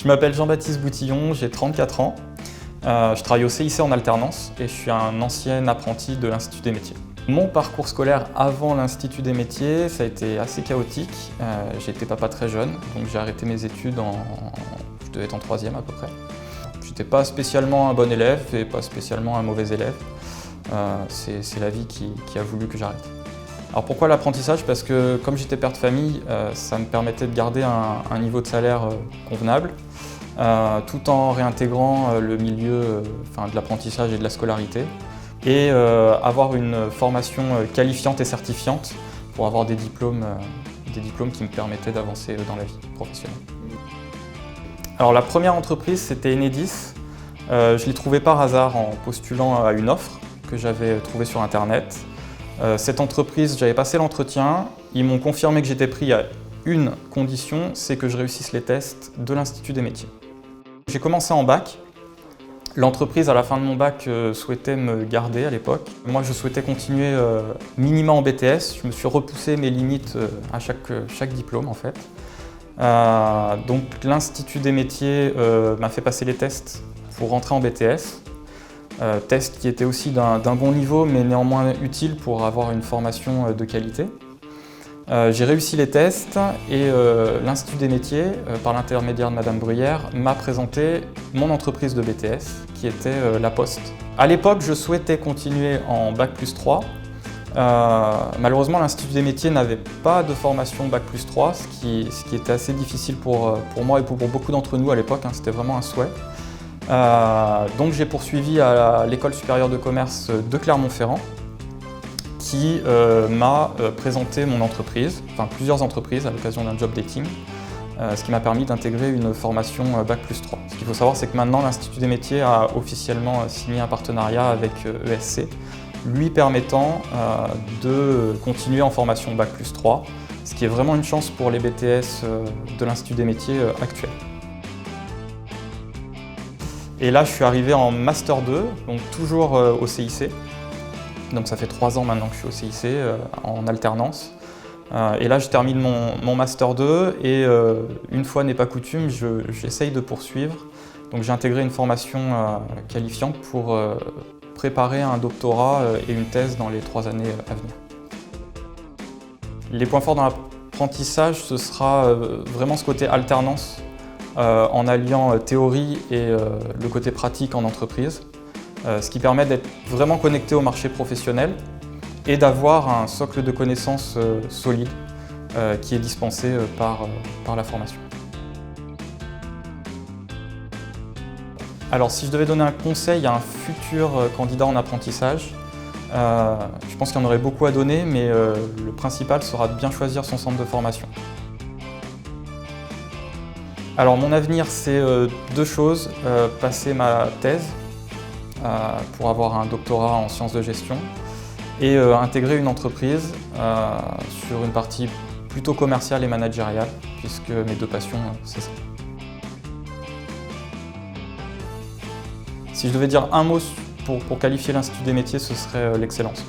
Je m'appelle Jean-Baptiste Boutillon, j'ai 34 ans. Je travaille au CIC en alternance et je suis un ancien apprenti de l'Institut des métiers. Mon parcours scolaire avant l'Institut des métiers, ça a été assez chaotique. J'ai été papa très jeune, donc j'ai arrêté mes études je devais être en 3e à peu près. Je n'étais pas spécialement un bon élève et pas spécialement un mauvais élève. C'est la vie qui a voulu que j'arrête. Alors pourquoi l'apprentissage? Parce que comme j'étais père de famille, ça me permettait de garder un niveau de salaire convenable, tout en réintégrant le milieu de l'apprentissage et de la scolarité, et avoir une formation qualifiante et certifiante pour avoir des diplômes qui me permettaient d'avancer dans la vie professionnelle. Alors la première entreprise, c'était Enedis. Je l'ai trouvée par hasard en postulant à une offre que j'avais trouvée sur Internet. Cette entreprise, j'avais passé l'entretien, ils m'ont confirmé que j'étais pris à une condition, c'est que je réussisse les tests de l'Institut des métiers. J'ai commencé en bac. L'entreprise, à la fin de mon bac, souhaitait me garder à l'époque. Moi, je souhaitais continuer minima en BTS. Je me suis repoussé mes limites à chaque diplôme, en fait. Donc, l'Institut des métiers m'a fait passer les tests pour rentrer en BTS. Tests qui étaient aussi d'un bon niveau, mais néanmoins utiles pour avoir une formation de qualité. J'ai réussi les tests et l'Institut des métiers, par l'intermédiaire de Madame Bruyère, m'a présenté mon entreprise de BTS, qui était La Poste. À l'époque, je souhaitais continuer en Bac+3. Malheureusement, l'Institut des métiers n'avait pas de formation Bac+3, ce qui était assez difficile pour moi et pour beaucoup d'entre nous à l'époque, c'était vraiment un souhait. Donc j'ai poursuivi à l'École supérieure de commerce de Clermont-Ferrand, qui m'a présenté mon entreprise, plusieurs entreprises à l'occasion d'un job dating, ce qui m'a permis d'intégrer une formation Bac+3. Ce qu'il faut savoir, c'est que maintenant l'Institut des métiers a officiellement signé un partenariat avec ESC, lui permettant de continuer en formation Bac+3, ce qui est vraiment une chance pour les BTS de l'Institut des métiers actuels. Et là, je suis arrivé en Master 2, donc toujours au CIC. Donc ça fait 3 ans maintenant que je suis au CIC, en alternance. Et là, je termine mon Master 2 et une fois n'est pas coutume, j'essaye de poursuivre. Donc j'ai intégré une formation qualifiante pour préparer un doctorat et une thèse dans les 3 années à venir. Les points forts dans l'apprentissage, ce sera vraiment ce côté alternance, en alliant théorie et le côté pratique en entreprise, ce qui permet d'être vraiment connecté au marché professionnel et d'avoir un socle de connaissances solide qui est dispensé par la formation. Alors si je devais donner un conseil à un futur candidat en apprentissage, je pense qu'il y en aurait beaucoup à donner, mais le principal sera de bien choisir son centre de formation. Alors mon avenir, c'est 2 choses, passer ma thèse pour avoir un doctorat en sciences de gestion et intégrer une entreprise sur une partie plutôt commerciale et managériale, puisque mes 2 passions, c'est ça. Si je devais dire un mot pour qualifier l'Institut des métiers, ce serait l'excellence.